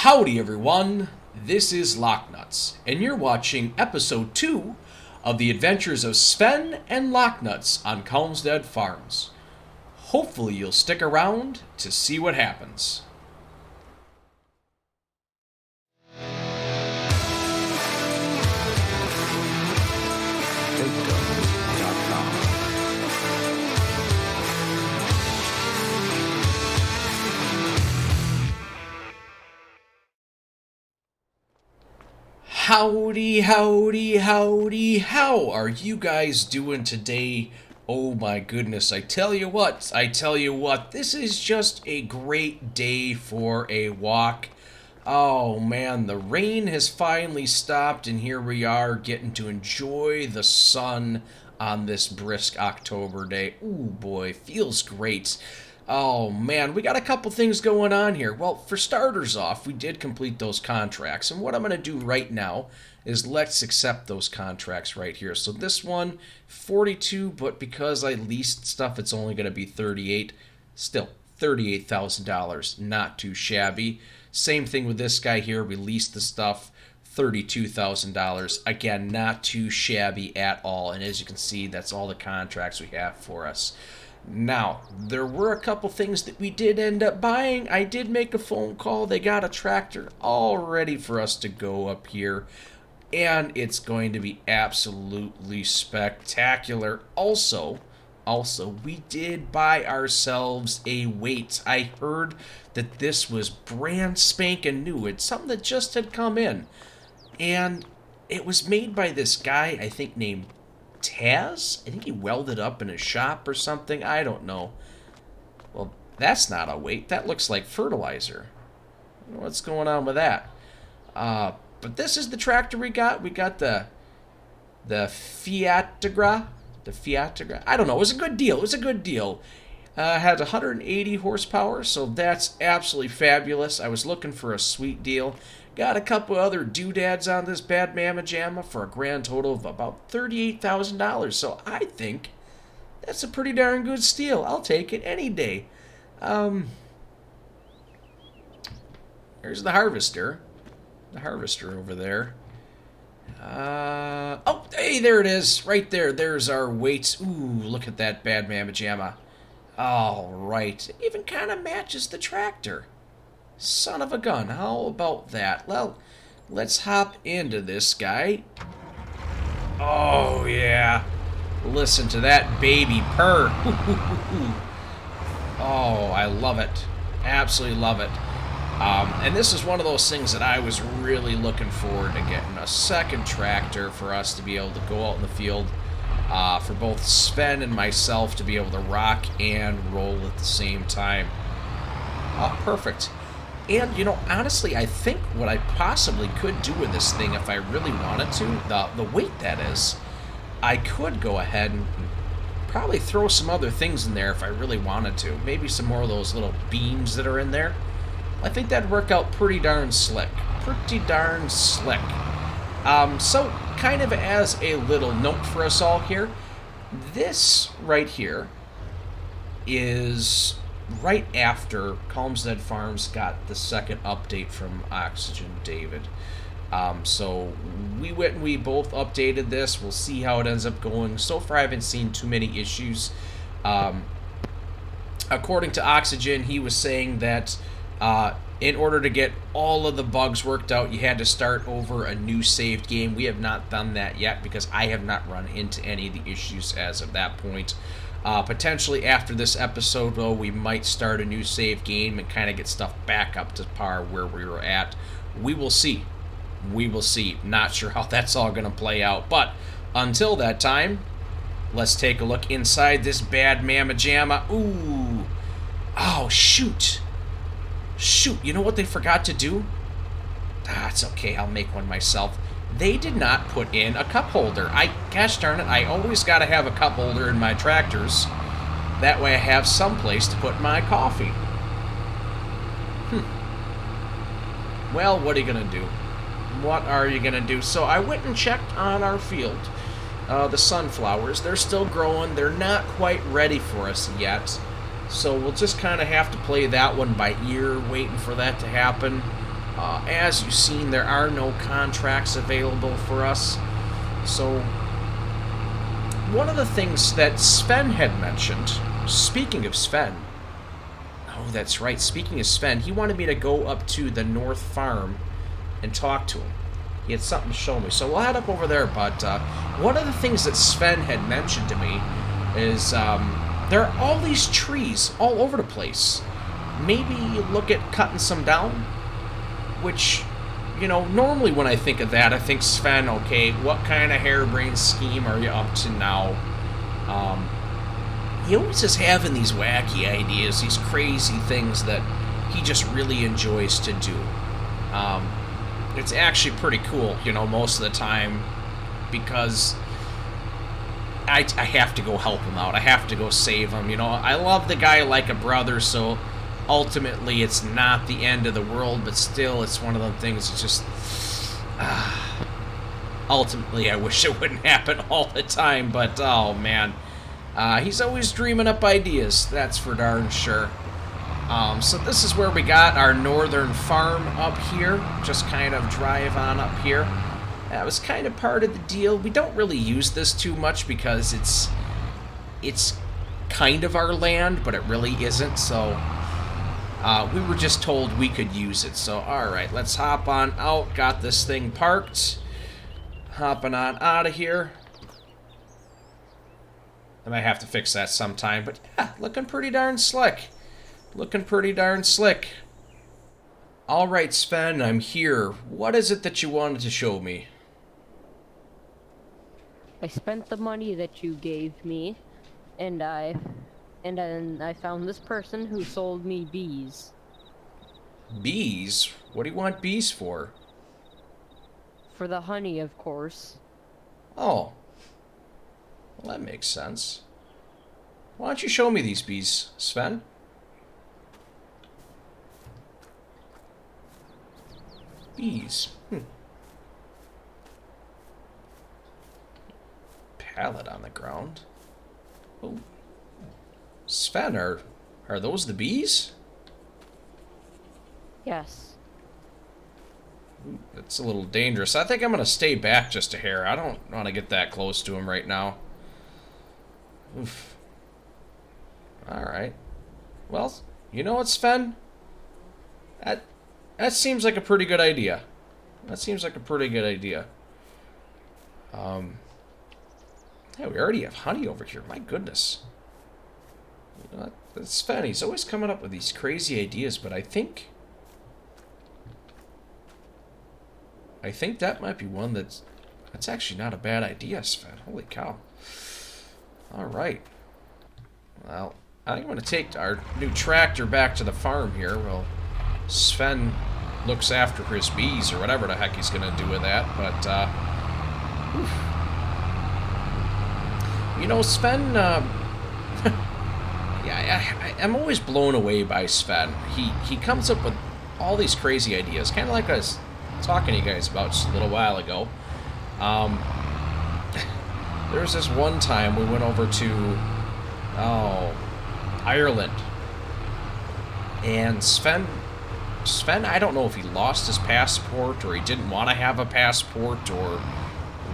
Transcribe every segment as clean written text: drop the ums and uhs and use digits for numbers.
Howdy everyone, this is LockNutz, and you're watching episode 2 of the Adventures of Sven and LockNutz on Calmsden Farms. Hopefully you'll stick around to see what happens. Howdy, howdy, howdy, how are you guys doing today? Oh my goodness, I tell you what, this is just a great day for a walk. Oh man, the rain has finally stopped and here we are getting to enjoy the sun on this brisk October day. Ooh boy, feels great. Oh man, we got a couple things going on here. Well, for starters off, we did complete those contracts, and what I'm going to do right now is let's accept those contracts right here. So this one, 42, but because I leased stuff, it's only going to be 38. Still, $38,000, not too shabby. Same thing with this guy here, we leased the stuff, $32,000. Again, not too shabby at all, and as you can see, that's all the contracts we have for us. Now, there were a couple things that we did end up buying. I did make a phone call. They got a tractor all ready for us to go up here. And it's going to be absolutely spectacular. Also, we did buy ourselves a weight. I heard that this was brand spanking new. It's something that just had come in. And it was made by this guy, I think, named Taz? I think he welded up in his shop or something. I don't know. Well, that's not a weight. That looks like fertilizer. I don't know what's going on with that. But this is the tractor we got. We got the Fiatagra. The Fiatagra. I don't know. It was a good deal. It was a good deal. Had 180 horsepower, so that's absolutely fabulous. I was looking for a sweet deal. Got a couple other doodads on this bad mamma jamma for a grand total of about $38,000. So I think that's a pretty darn good steal. I'll take it any day. There's the harvester. The harvester over there. Oh, hey, there it is. Right there. There's our weights. Ooh, look at that bad mamma jamma. All right. It even kind of matches the tractor. Son of a gun, how about that? Well, let's hop into this guy. Oh, yeah. Listen to that baby purr. Oh, I love it. Absolutely love it. And this is one of those things that I was really looking forward to getting. A second tractor for us to be able to go out in the field. For both Sven and myself to be able to rock and roll at the same time. Oh, perfect. And, you know, honestly, I think what I possibly could do with this thing if I really wanted to, the weight that is, I could go ahead and probably throw some other things in there if I really wanted to. Maybe some more of those little beams that are in there. I think that'd work out pretty darn slick. Pretty darn slick. So, kind of as a little note for us all here, this right here is right after Calmsden Farms got the second update from Oxygen David. So we went and we both updated this. We'll see how it ends up going. So far I haven't seen too many issues. According to Oxygen, he was saying that in order to get all of the bugs worked out, you had to start over a new saved game. We have not done that yet because I have not run into any of the issues as of that point. Potentially after this episode, though, we might start a new save game and kind of get stuff back up to par where we were at. We will see. We will see. Not sure how that's all going to play out. But until that time, let's take a look inside this bad mamma jamma. Ooh. Oh, shoot. Shoot. You know what they forgot to do? It's okay. I'll make one myself. They did not put in a cup holder. Gosh darn it, I always got to have a cup holder in my tractors. That way I have some place to put my coffee. Well, what are you going to do? What are you going to do? So I went and checked on our field. The sunflowers, they're still growing. They're not quite ready for us yet. So we'll just kind of have to play that one by ear, waiting for that to happen. As you've seen, there are no contracts available for us. So, one of the things that Sven had mentioned, speaking of Sven, oh, that's right, speaking of Sven, he wanted me to go up to the North Farm and talk to him. He had something to show me. So we'll head up over there, but one of the things that Sven had mentioned to me is there are all these trees all over the place. Maybe look at cutting some down, which, you know, normally when I think of that, I think, Sven, okay, what kind of harebrained scheme are you up to now? He always is having these wacky ideas, these crazy things that he just really enjoys to do. It's actually pretty cool, you know, most of the time, because I have to go help him out. I have to go save him, you know. I love the guy like a brother, so ultimately it's not the end of the world, but still it's one of them things that just... ultimately, I wish it wouldn't happen all the time, but, oh, man. He's always dreaming up ideas, that's for darn sure. So this is where we got our northern farm up here. Just kind of drive on up here. That was kind of part of the deal. We don't really use this too much because it's kind of our land, but it really isn't. So we were just told we could use it. So alright, let's hop on out. Got this thing parked. Hopping on out of here. I might have to fix that sometime, but yeah, looking pretty darn slick. Looking pretty darn slick. Alright, Sven, I'm here. What is it that you wanted to show me? I spent the money that you gave me, and then I found this person who sold me bees. Bees? What do you want bees for? For the honey, of course. Oh. Well, that makes sense. Why don't you show me these bees, Sven? Bees. Pallet on the ground. Oh. Sven, are those the bees? Yes. Ooh, that's a little dangerous. I think I'm going to stay back just a hair. I don't want to get that close to him right now. Oof. Alright. Well, you know what, Sven? That seems like a pretty good idea. That seems like a pretty good idea. Yeah, we already have honey over here. My goodness. You know, that's Sven. He's always coming up with these crazy ideas, but I think that might be one that's actually not a bad idea, Sven. Holy cow. Alright. Well, I think I'm going to take our new tractor back to the farm here. Well, Sven looks after his bees, or whatever the heck he's going to do with that, but, you know, Sven, yeah, I'm always blown away by Sven. He comes up with all these crazy ideas, kind of like I was talking to you guys about just a little while ago. There was this one time we went over to, Ireland, and Sven, I don't know if he lost his passport or he didn't want to have a passport or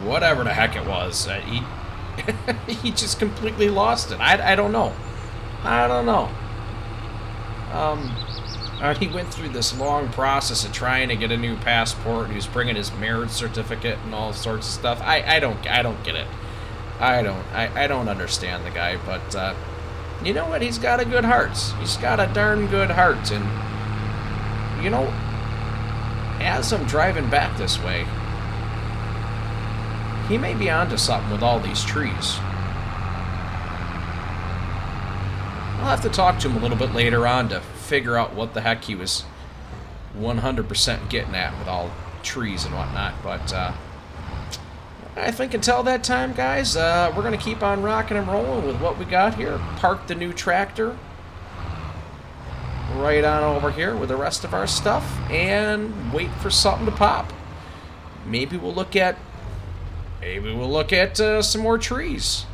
whatever the heck it was. He just completely lost it. I don't know. I don't know. He went through this long process of trying to get a new passport. He was bringing his marriage certificate and all sorts of stuff. I don't get it. I don't understand the guy, but you know what? He's got a good heart. He's got a darn good heart, and you know, as I'm driving back this way, he may be onto something with all these trees. I'll have to talk to him a little bit later on to figure out what the heck he was 100% getting at with all trees and whatnot, but I think until that time, guys, we're going to keep on rocking and rolling with what we got here. Park the new tractor right on over here with the rest of our stuff and wait for something to pop. Maybe we'll look at some more trees.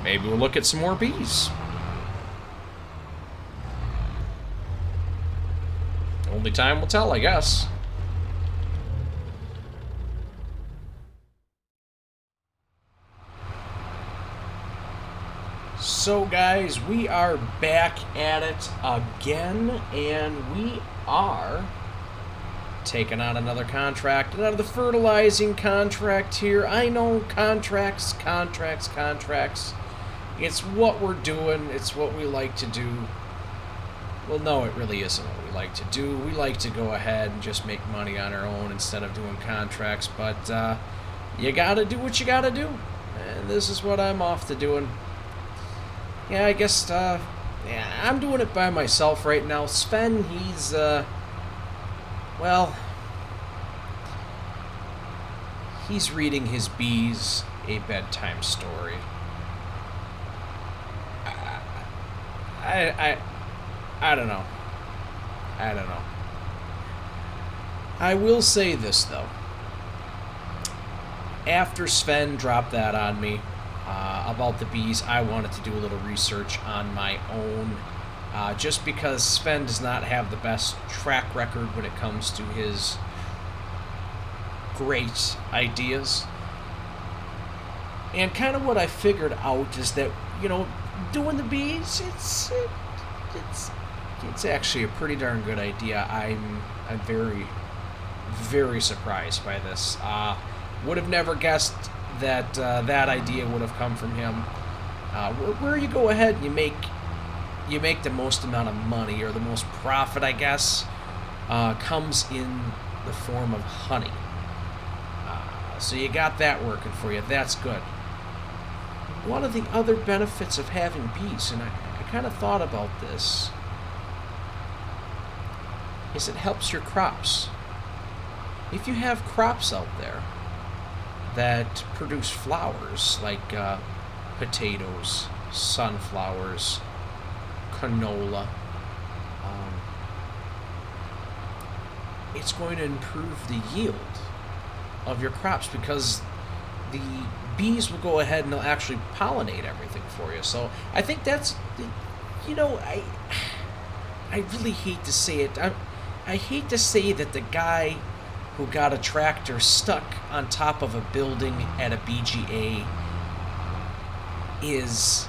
Maybe we'll look at some more bees. Or Only time will tell, I guess. So guys, we are back at it again, and we are taking on another contract, another fertilizing contract here. I know, contracts. It's what we're doing, it's what we like to do. Well, no, it really isn't what we like to do. We like to go ahead and just make money on our own instead of doing contracts, but you gotta do what you gotta do. And this is what I'm off to doing. Yeah, I guess, yeah, I'm doing it by myself right now. Sven, he's, well, he's reading his bees a bedtime story. I don't know. I will say this, though. After Sven dropped that on me about the bees, I wanted to do a little research on my own. Just because Sven does not have the best track record when it comes to his great ideas. And kind of what I figured out is that, you know, doing the bees, it's actually a pretty darn good idea. I'm very, very surprised by this. Would have never guessed that that idea would have come from him. Where you go ahead and you make the most amount of money, or the most profit, I guess, comes in the form of honey. So you got that working for you. That's good. One of the other benefits of having bees, and I kind of thought about this, is it helps your crops. If you have crops out there that produce flowers like potatoes, sunflowers, canola, it's going to improve the yield of your crops, because the bees will go ahead and they'll actually pollinate everything for you. So I think that's, you know, I really hate to say it. I hate to say that the guy who got a tractor stuck on top of a building at a BGA is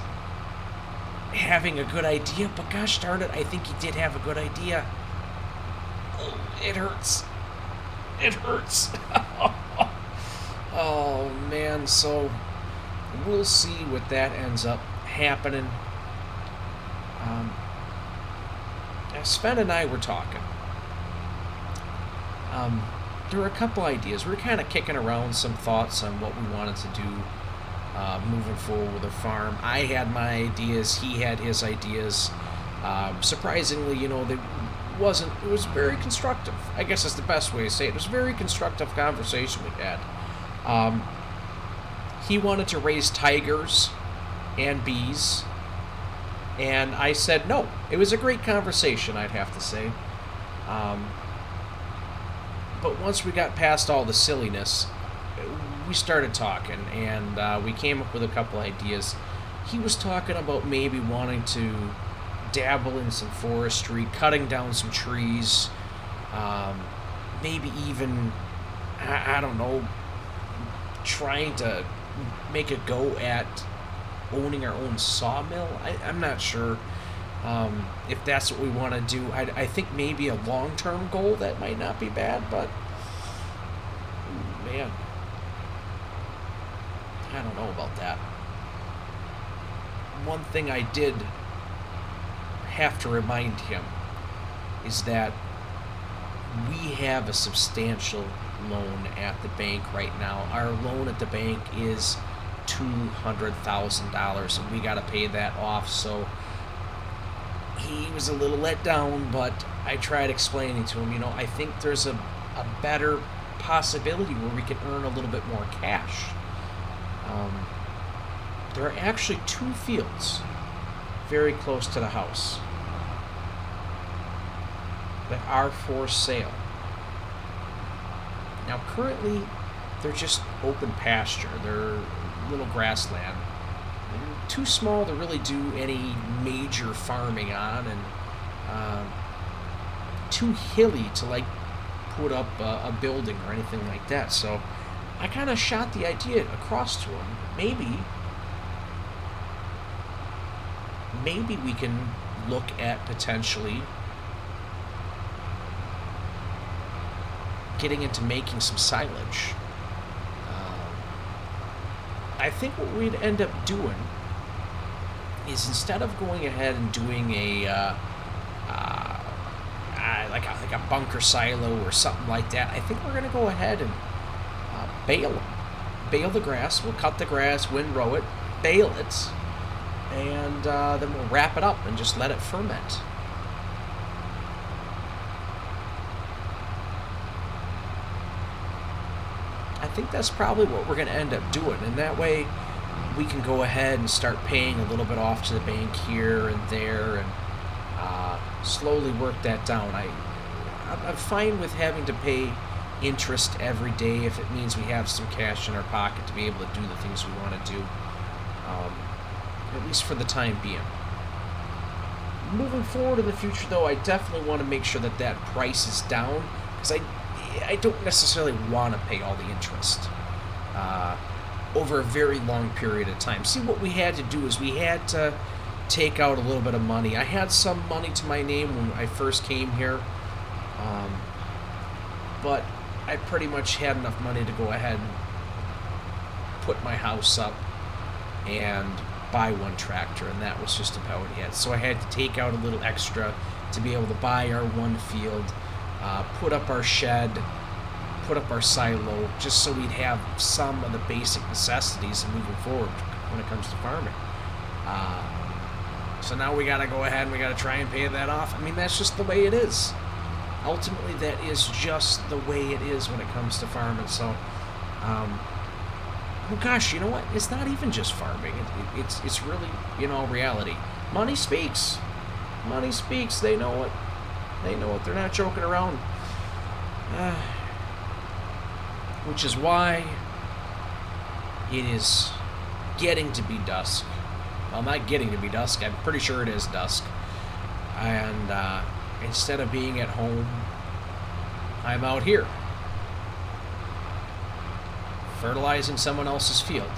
having a good idea, but gosh darn it, I think he did have a good idea. Oh, it hurts. It hurts. Oh man, so we'll see what that ends up happening. Sven and I were talking. There were a couple ideas. We were kind of kicking around some thoughts on what we wanted to do moving forward with the farm. I had my ideas, he had his ideas. Surprisingly, you know, it was very constructive. I guess that's the best way to say it. It was a very constructive conversation we had. He wanted to raise tigers and bees, and I said no. It was a great conversation, I'd have to say. But once we got past all the silliness, we started talking, and we came up with a couple ideas. He was talking about maybe wanting to dabble in some forestry, cutting down some trees, maybe even, I don't know, trying to make a go at owning our own sawmill. I'm not sure if that's what we want to do. I think maybe a long-term goal, that might not be bad, but man, I don't know about that. One thing I did have to remind him is that we have a substantial loan at the bank right now. Our loan at the bank is $200,000, and we got to pay that off. So he was a little let down, but I tried explaining to him, you know, I think there's a better possibility where we can earn a little bit more cash. There are actually 2 fields very close to the house that are for sale. Now, currently, they're just open pasture. They're little grassland. They're too small to really do any major farming on, and too hilly to like put up a building or anything like that. So I kind of shot the idea across to him. Maybe we can look at potentially getting into making some silage. I think what we'd end up doing is, instead of going ahead and doing like a bunker silo or something like that, I think we're going to go ahead and bale the grass. We'll cut the grass, windrow it, bale it, and then we'll wrap it up and just let it ferment. I think that's probably what we're going to end up doing, and that way we can go ahead and start paying a little bit off to the bank here and there, and slowly work that down. I'm fine with having to pay interest every day if it means we have some cash in our pocket to be able to do the things we want to do, at least for the time being. Moving forward in the future, though, I definitely want to make sure that that price is down, because I don't necessarily want to pay all the interest over a very long period of time. See, what we had to do is we had to take out a little bit of money. I had some money to my name when I first came here, but I pretty much had enough money to go ahead and put my house up and buy one tractor, and that was just about it. So I had to take out a little extra to be able to buy our one field, put up our shed, put up our silo, just so we'd have some of the basic necessities moving forward when it comes to farming. So now we got to go ahead and we got to try and pay that off. I mean, that's just the way it is. Ultimately, that is just the way it is when it comes to farming. So, oh gosh, you know what? It's not even just farming. It's really, reality. Money speaks. Money speaks. They know it. They know it. They're not joking around. Which is why it is getting to be dusk. Well, not getting to be dusk. I'm pretty sure it is dusk. And instead of being at home, I'm out here fertilizing someone else's field,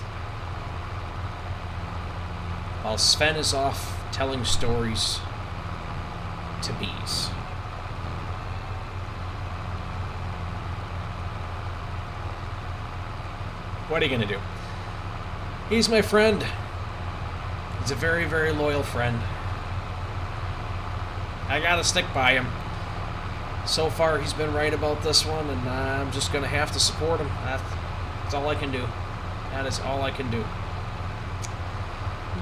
while Sven is off telling stories to bees. What are you going to do? He's my friend. He's a very, very loyal friend. I gotta stick by him. So far, he's been right about this one, and I'm just gonna have to support him. That's all I can do. That is all I can do.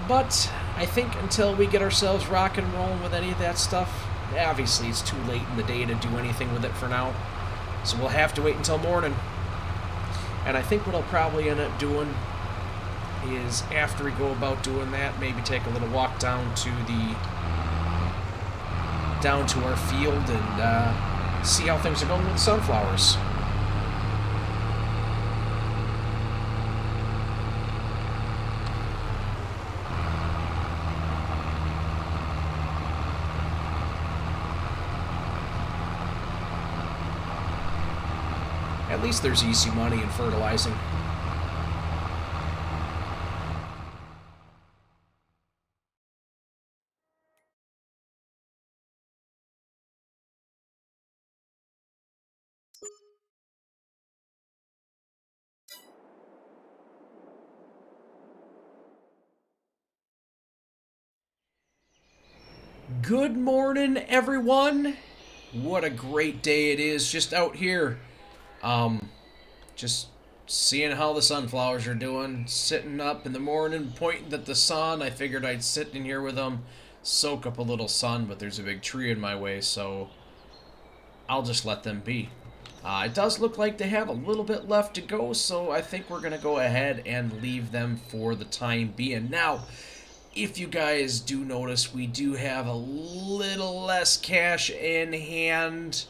But I think until we get ourselves rock and rolling with any of that stuff, obviously it's too late in the day to do anything with it for now. So we'll have to wait until morning. And I think what I'll probably end up doing is, after we go about doing that, maybe take a little walk down to our field and see how things are going with the sunflowers. At least there's easy money in fertilizing. Good morning, everyone. What a great day it is just out here. Just seeing how the sunflowers are doing. Sitting up in the morning, pointing at the sun. I figured I'd sit in here with them, soak up a little sun, but there's a big tree in my way, so I'll just let them be. It does look like they have a little bit left to go, so I think we're going to go ahead and leave them for the time being. Now, if you guys do notice, we do have a little less cash in hand.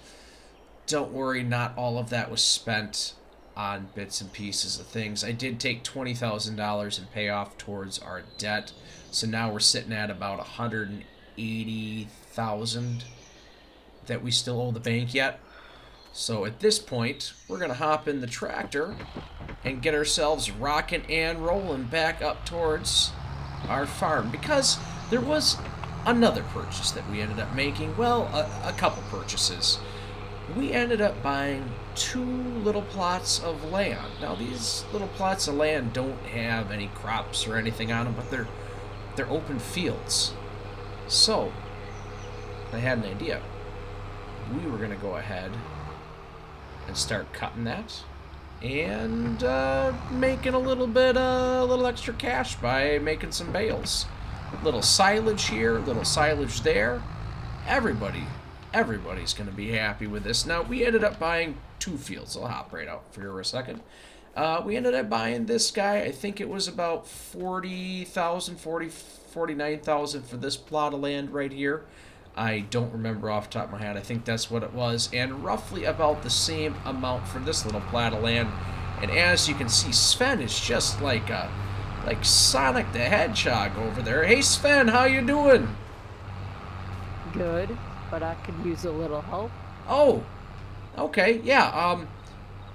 Don't worry, not all of that was spent on bits and pieces of things. I did take $20,000 and pay off towards our debt, so now we're sitting at about $180,000 that we still owe the bank yet. So at this point, we're going to hop in the tractor and get ourselves rocking and rolling back up towards our farm. Because there was another purchase that we ended up making. Well, a couple purchases. We ended up buying 2 little plots of land. Now, these little plots of land don't have any crops or anything on them, but they're open fields. So, I had an idea. We were going to go ahead and start cutting that and making a little extra cash by making some bales. Little silage here, little silage there. Everybody's going to be happy with this. Now, we ended up buying 2 fields. I'll hop right out for here a second. We ended up buying this guy. I think it was about 49,000 for this plot of land right here. I don't remember off the top of my head. I think that's what it was. And roughly about the same amount for this little plot of land. And as you can see, Sven is just like Sonic the Hedgehog over there. Hey, Sven, how you doing? Good, but I could use a little help. Oh, okay, yeah.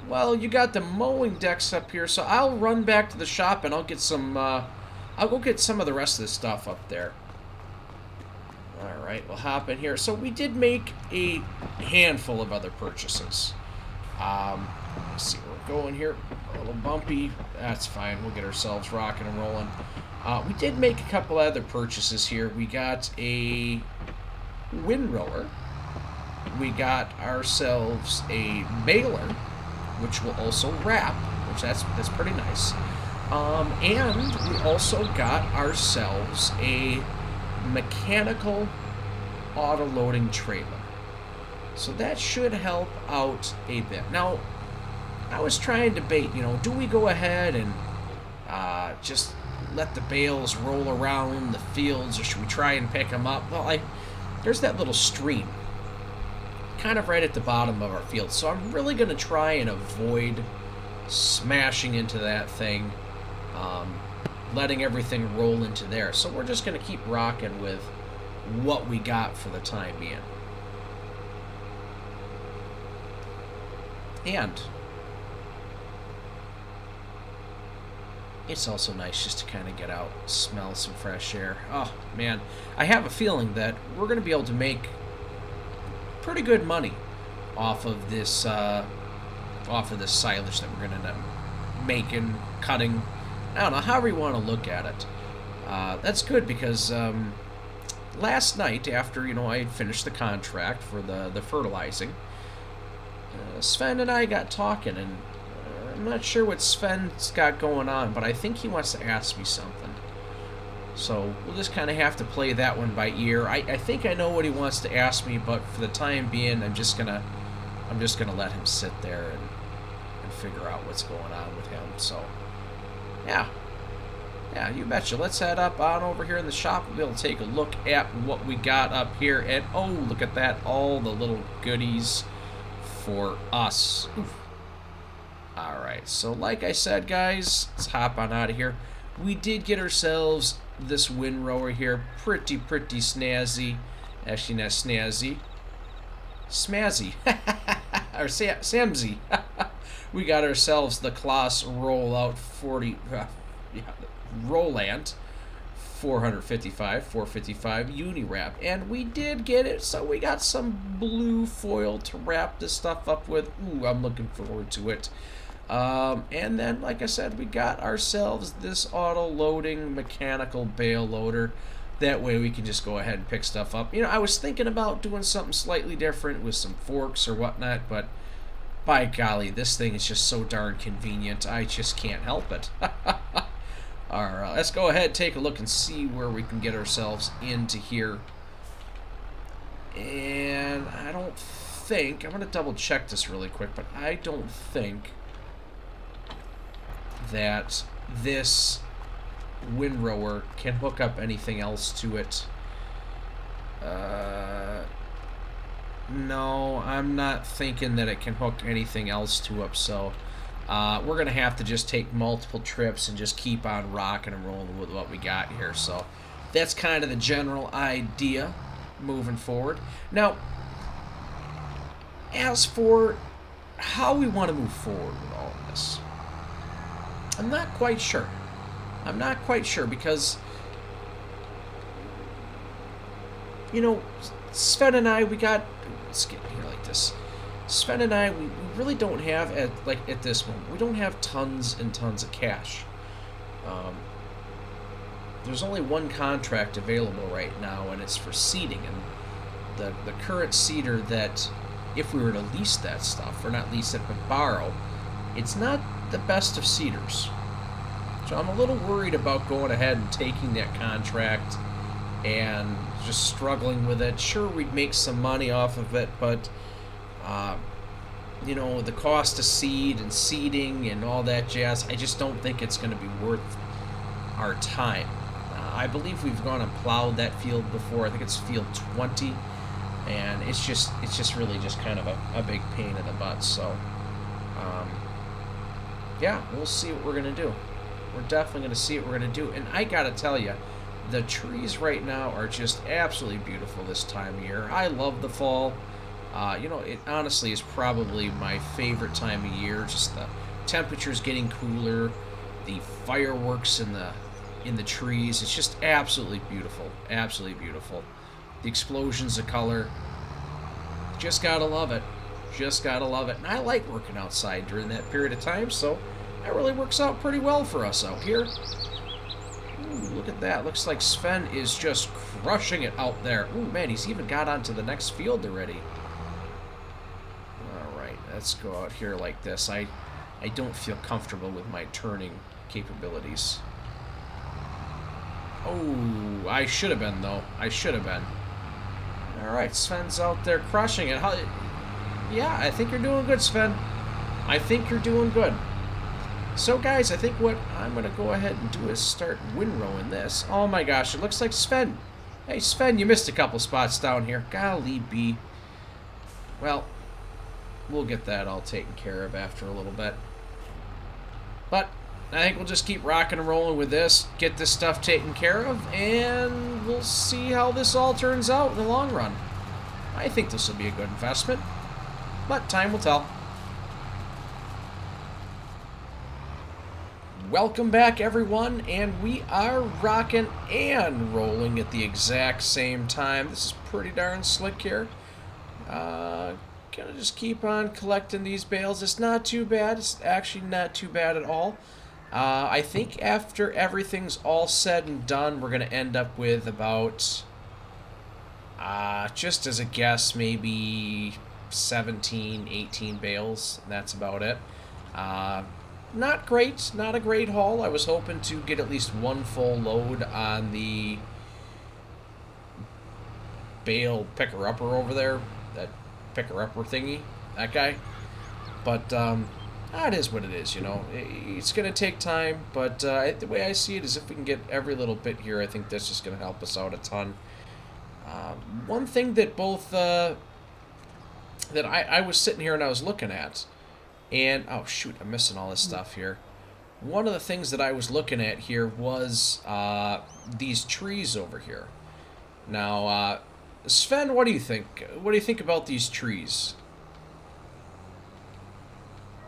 Well, you got the mowing decks up here, so I'll run back to the shop and I'll get some. I'll go get some of the rest of this stuff up there. All right, we'll hop in here. So we did make a handful of other purchases. Let's see where we're going here. A little bumpy. That's fine. We'll get ourselves rocking and rolling. We did make a couple other purchases here. We got a windrower. We got ourselves a baler, which will also wrap, which that's pretty nice. And we also got ourselves a mechanical auto-loading trailer. So that should help out a bit. Now, I was trying to debate, do we go ahead and just let the bales roll around the fields, or should we try and pick them up? Well, there's that little stream kind of right at the bottom of our field, so I'm really going to try and avoid smashing into that thing, letting everything roll into there. So we're just going to keep rocking with what we got for the time being. And it's also nice just to kind of get out, smell some fresh air. Oh, man. I have a feeling that we're going to be able to make pretty good money off of this silage that we're going to end up making, cutting. I don't know, however you want to look at it. That's good because last night, after, I had finished the contract for the fertilizing, Sven and I got talking, and I'm not sure what Sven's got going on, but I think he wants to ask me something. So we'll just kind of have to play that one by ear. I think I know what he wants to ask me, but for the time being, I'm just gonna let him sit there and figure out what's going on with him. So yeah, you betcha. Let's head up on over here in the shop. We'll be able to take a look at what we got up here. And oh, look at that! All the little goodies for us. Oof. All right, so like I said, guys, let's hop on out of here. We did get ourselves this windrower here, pretty snazzy. Actually, not snazzy, smazzy, or samzy. We got ourselves the Kloss Rollout 40, Roland 455 uni wrap, and we did get it. So we got some blue foil to wrap this stuff up with. Ooh, I'm looking forward to it. And then, like I said, we got ourselves this auto-loading mechanical bale loader. That way we can just go ahead and pick stuff up. I was thinking about doing something slightly different with some forks or whatnot, but by golly, this thing is just so darn convenient. I just can't help it. Alright, let's go ahead and take a look and see where we can get ourselves into here. And I don't think, I'm going to double check this really quick, but I don't think that this windrower can hook up anything else to it. No, I'm not thinking that it can hook anything else to it, so we're going to have to just take multiple trips and just keep on rocking and rolling with what we got here. So that's kind of the general idea moving forward. Now, as for how we want to move forward with all of this, I'm not quite sure. I'm not quite sure because, you know, Sven and I, let's get here like this. Sven and I, we really don't have, at this moment, we don't have tons and tons of cash. There's only one contract available right now, and it's for seeding. And the current seeder that, if we were to lease that stuff, or not lease it, but borrow, it's not the best of seeders. So I'm a little worried about going ahead and taking that contract and just struggling with it. Sure, we'd make some money off of it, but you know, the cost of seed and seeding and all that jazz, I just don't think it's going to be worth our time. I believe we've gone and plowed that field before. I think it's field 20, and it's just really just kind of a big pain in the butt. So yeah, we'll see what we're going to do. We're definitely going to see what we're going to do. And I got to tell you, the trees right now are just absolutely beautiful this time of year. I love the fall. You know, it honestly is probably my favorite time of year. Just the temperatures getting cooler, the fireworks in the trees. It's just absolutely beautiful. Absolutely beautiful. The explosions of color. Just gotta love it. Just gotta love it. And I like working outside during that period of time, so that really works out pretty well for us out here. Ooh, look at that. Looks like Sven is just crushing it out there. Ooh, man, he's even got onto the next field already. Alright, let's go out here like this. I don't feel comfortable with my turning capabilities. Oh, I should have been, though. I should have been. Alright, Sven's out there crushing it. Yeah, I think you're doing good, Sven. I think you're doing good. So, guys, I think what I'm going to go ahead and do is start windrowing this. Oh, my gosh, it looks like Sven. Hey, Sven, you missed a couple spots down here. Golly bee. Well, we'll get that all taken care of after a little bit. But I think we'll just keep rocking and rolling with this, get this stuff taken care of, and we'll see how this all turns out in the long run. I think this will be a good investment, but time will tell. Welcome back, everyone, and we are rocking and rolling at the exact same time. This is pretty darn slick here. Gonna just keep on collecting these bales. It's not too bad. It's actually not too bad at all. I think after everything's all said and done, we're going to end up with about, just as a guess, maybe 17, 18 bales. And that's about it. Not great. Not a great haul. I was hoping to get at least one full load on the bale picker-upper over there. That picker-upper thingy. That guy. But, it is what it is, you know. It's going to take time, but the way I see it is if we can get every little bit here, I think that's just going to help us out a ton. One thing that that I was sitting here and I was looking at, and, oh shoot, I'm missing all this stuff here. One of the things that I was looking at here was these trees over here. Now, Sven, what do you think? What do you think about these trees?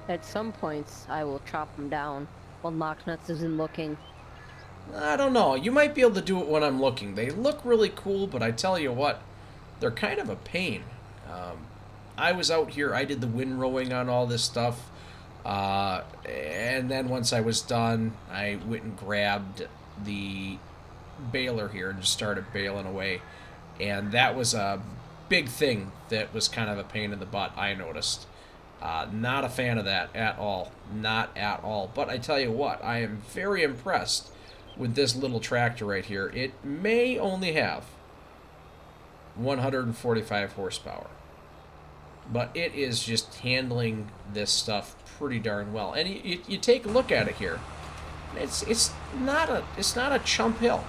At some points, I will chop them down when LockNutz isn't looking. I don't know. You might be able to do it when I'm looking. They look really cool, but I tell you what, they're kind of a pain. I was out here, I did the windrowing on all this stuff, and then once I was done, I went and grabbed the baler here and just started baling away. And that was a big thing that was kind of a pain in the butt, I noticed. Not a fan of that at all. Not at all. But I tell you what, I am very impressed with this little tractor right here. It may only have 145 horsepower. But it is just handling this stuff pretty darn well. And you take a look at it here. It's not a chump hill.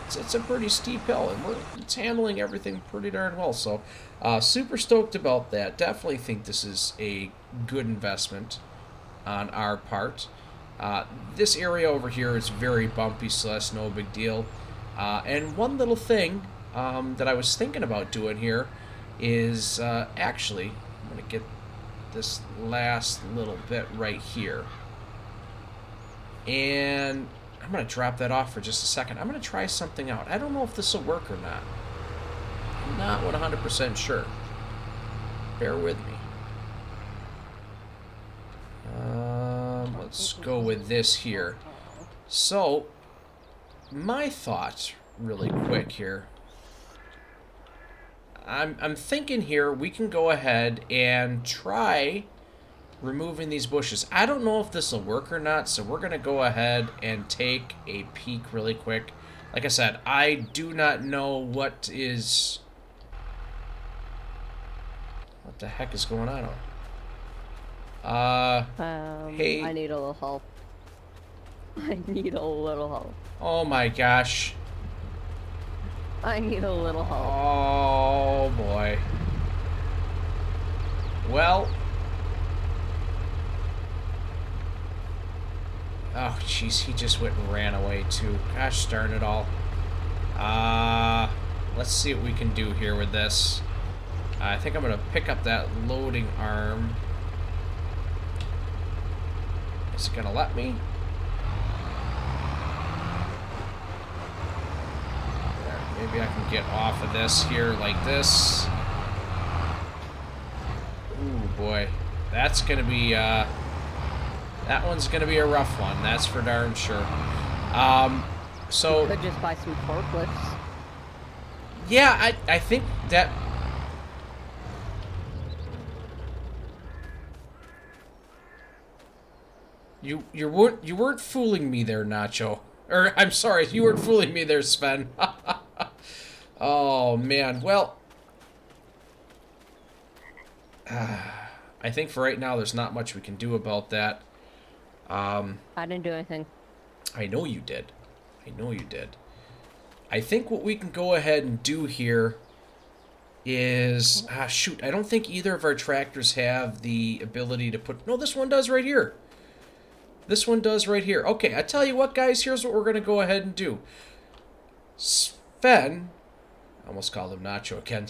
It's a pretty steep hill, and it's handling everything pretty darn well. So, super stoked about that. Definitely think this is a good investment on our part. This area over here is very bumpy, so that's no big deal. And one little thing that I was thinking about doing here is actually I'm going to get this last little bit right here. And I'm going to drop that off for just a second. I'm going to try something out. I don't know if this will work or not. I'm not 100% sure. Bear with me. Let's go with this here. So, my thought, really quick here. I'm thinking here we can go ahead and try removing these bushes. I don't know if this will work or not, so we're going to go ahead and take a peek really quick. Like I said, I do not know what the heck is going on. Hey. I need a little help. I need a little help. Oh my gosh. I need a little help. Oh boy. Well. Oh jeez, he just went and ran away too. Gosh darn it all. Let's see what we can do here with this. I think I'm gonna pick up that loading arm. Is it gonna let me? Maybe I can get off of this here like this. Ooh, boy. That's going to be, that one's going to be a rough one. That's for darn sure. So... You could just buy some forklifts. Yeah, I think that... You weren't fooling me there, Nacho. Or, I'm sorry, you weren't fooling me there, Sven. Oh, man. Well, I think for right now there's not much we can do about that. I didn't do anything. I know you did. I know you did. I think what we can go ahead and do here is... shoot, I don't think either of our tractors have the ability to put... No, this one does right here. This one does right here. Okay, I tell you what, guys, here's what we're going to go ahead and do. Sven... I almost called him Nacho again.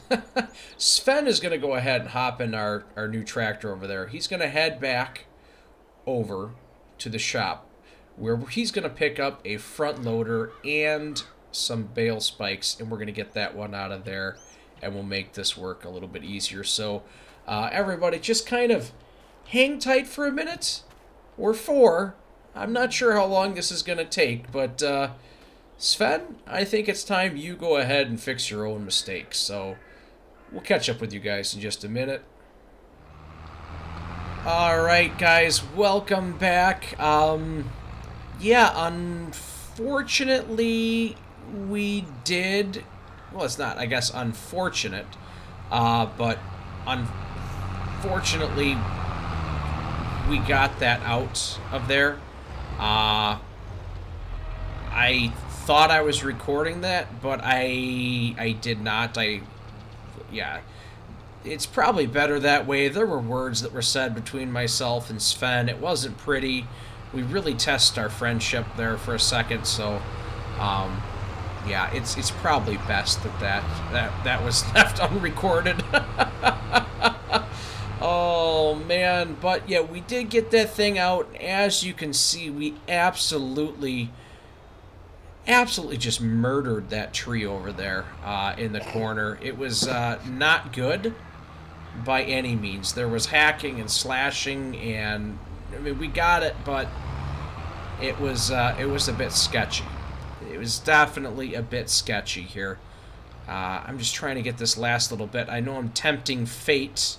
Sven is going to go ahead and hop in our new tractor over there. He's going to head back over to the shop where he's going to pick up a front loader and some bale spikes, and we're going to get that one out of there, and we'll make this work a little bit easier. So everybody just kind of hang tight for a minute or four. I'm not sure how long this is going to take, but Sven, I think it's time you go ahead and fix your own mistakes. So we'll catch up with you guys in just a minute. Alright guys, welcome back. Yeah, unfortunately we did, well, it's not, I guess, unfortunate, but unfortunately we got that out of there. I thought I was recording that, but I did not. Yeah, it's probably better that way. There were words that were said between myself and Sven. It wasn't pretty. We really tested our friendship there for a second, so yeah, it's probably best that was left unrecorded. Oh man, but yeah, we did get that thing out. As you can see, we absolutely just murdered that tree over there in the corner. It was not good by any means. There was hacking and slashing, and I mean, we got it, but it was a bit sketchy. It was definitely a bit sketchy here. I'm just trying to get this last little bit. I know I'm tempting fate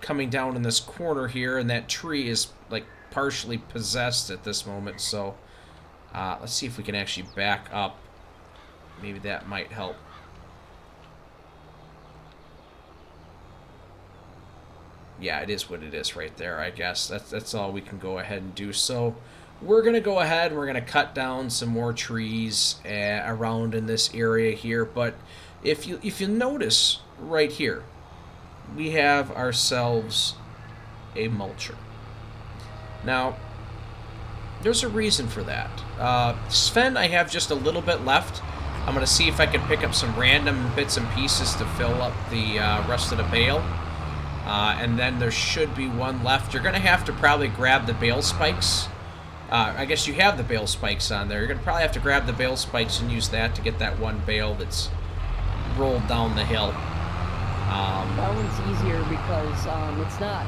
coming down in this corner here, and that tree is like partially possessed at this moment, so let's see if we can actually back up. Maybe that might help. Yeah, it is what it is right there, I guess. That's all we can go ahead and do. So we're going to go ahead and we're going to cut down some more trees around in this area here. But if you notice right here, we have ourselves a mulcher. Now, there's a reason for that. Sven, I have just a little bit left. I'm going to see if I can pick up some random bits and pieces to fill up the rest of the bale. And then there should be one left. You're going to have to probably grab the bale spikes. I guess you have the bale spikes on there. You're going to probably have to grab the bale spikes and use that to get that one bale that's rolled down the hill. That one's easier because it's not.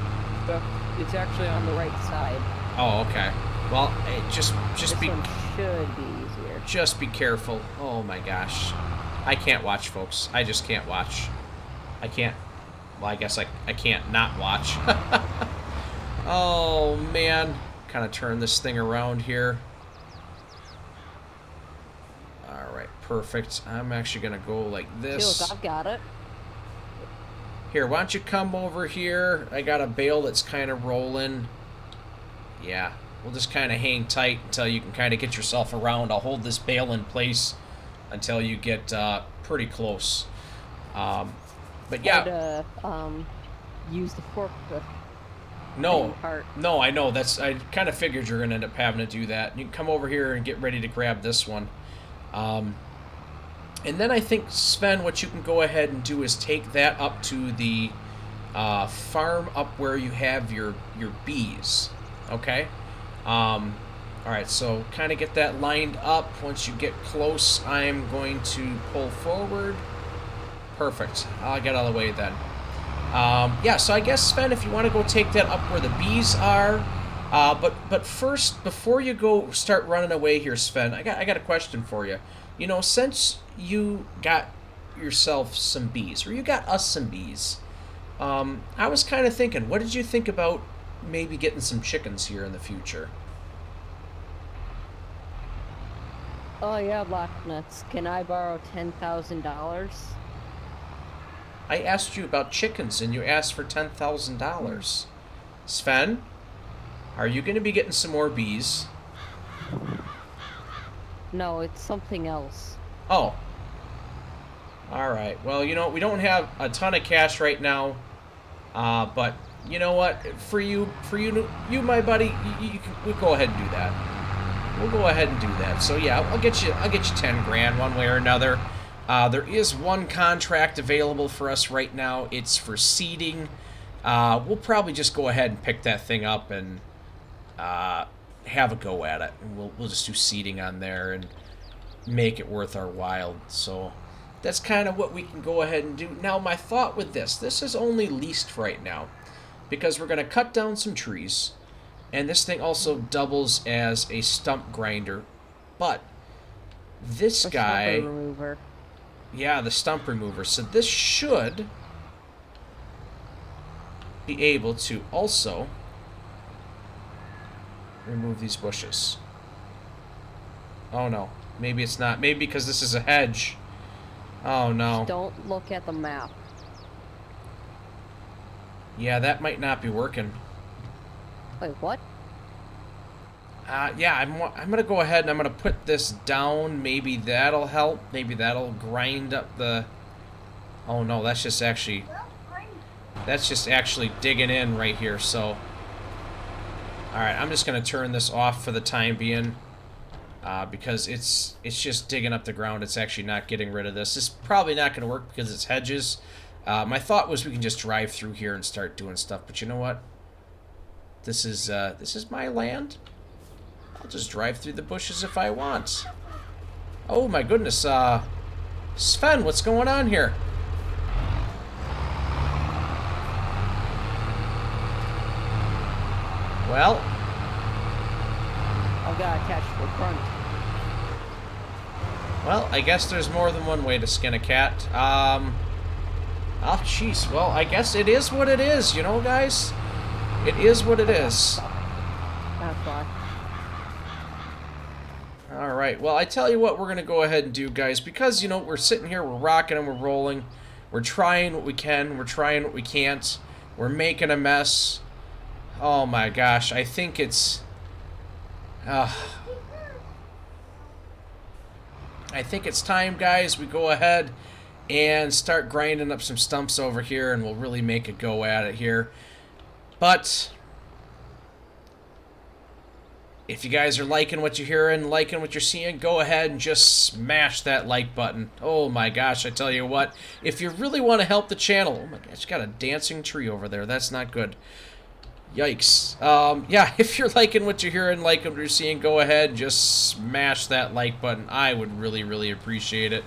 It's actually on the right side. Oh, okay. Well, just This be one should be easier. just be careful. Oh my gosh, I can't watch, folks. I just can't watch. I can't. Well, I guess I can't not watch. Oh man, kind of turn this thing around here. All right, perfect. I'm actually gonna go like this. Look, I've got it. Here, why don't you come over here? I got a bale that's kind of rolling. Yeah, we'll just kind of hang tight until you can kind of get yourself around. I'll hold this bale in place until you get pretty close. But yeah. Use the fork. No, Part. no, I know. I kind of figured you're going to end up having to do that. You can come over here and get ready to grab this one. And then I think, Sven, what you can go ahead and do is take that up to the farm up where you have your bees. Okay? All right, so kind of get that lined up. Once you get close, I'm going to pull forward. Perfect. I'll get out of the way then. Yeah, so I guess, Sven, if you want to go take that up where the bees are. But first, before you go start running away here, Sven, I got a question for you. You know, since you got yourself some bees, or you got us some bees, I was kind of thinking, what did you think about maybe getting some chickens here in the future? Oh yeah, LockNutz. Can I borrow $10,000? I asked you about chickens, and you asked for $10,000. Sven, are you going to be getting some more bees? No, it's something else. Oh. All right. Well, you know, we don't have a ton of cash right now, but you know what? For you, my buddy, we'll go ahead and do that. We'll go ahead and do that. So yeah, I'll get you 10 grand one way or another. There is one contract available for us right now. It's for seeding. We'll probably just go ahead and pick that thing up and have a go at it. And we'll just do seeding on there and make it worth our while. So that's kind of what we can go ahead and do. Now, my thought with this is only leased right now because we're going to cut down some trees. And this thing also doubles as a stump grinder. But this guy... Stump remover. Yeah, the stump remover. So this should be able to also remove these bushes. Oh no. Maybe it's not. Maybe because this is a hedge. Oh no. Don't look at the map. Yeah, that might not be working. Wait, what? Yeah, I'm gonna go ahead and I'm gonna put this down. Maybe that'll help. Maybe that'll grind up the... Oh no, that's just actually digging in right here. So, all right, I'm just gonna turn this off for the time being because it's just digging up the ground. It's actually not getting rid of this. This is probably not gonna work because it's hedges. My thought was we can just drive through here and start doing stuff, but you know what? This is my land. I'll just drive through the bushes if I want. Oh my goodness, Sven, what's going on here? Well, I've got to catch the front. well, I guess there's more than one way to skin a cat. Oh, jeez. Well, I guess it is what it is, you know, guys? It is what it is. That's why. All right. Well, I tell you what we're going to go ahead and do, guys, because, you know, we're sitting here, we're rocking and we're rolling. We're trying what we can. We're trying what we can't. We're making a mess. Oh, my gosh. I think it's... I think it's time, guys, we go ahead and start grinding up some stumps over here, and we'll really make a go at it here. But If you guys are liking what you're hearing, liking what you're seeing, go ahead and just smash that like button. Oh my gosh, I tell you what. If you really want to help the channel... Oh my gosh, got a dancing tree over there. That's not good. Yikes. Yeah, if you're liking what you're hearing, liking what you're seeing, go ahead and just smash that like button. I would really, really appreciate it.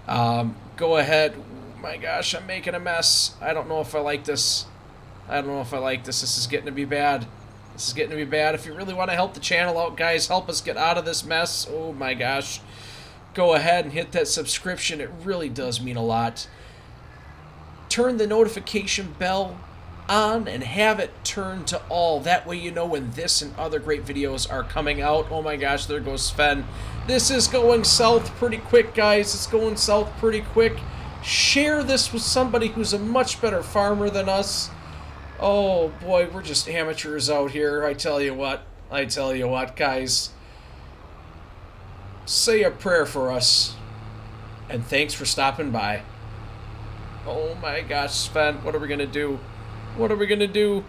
Go ahead. Oh my gosh, I'm making a mess. I don't know if I like this. I don't know if I like this. This is getting to be bad. This is getting to be bad. If you really want to help the channel out, guys, help us get out of this mess. Oh my gosh. Go ahead and hit that subscription. It really does mean a lot. Turn the notification bell on and have it turned to all. That way you know when this and other great videos are coming out. Oh my gosh, there goes Sven. This is going south pretty quick, guys. It's going south pretty quick. Share this with somebody who's a much better farmer than us. Oh boy, we're just amateurs out here. I tell you what. I tell you what, guys. Say a prayer for us. And thanks for stopping by. Oh my gosh, Sven, what are we gonna do? What are we gonna do?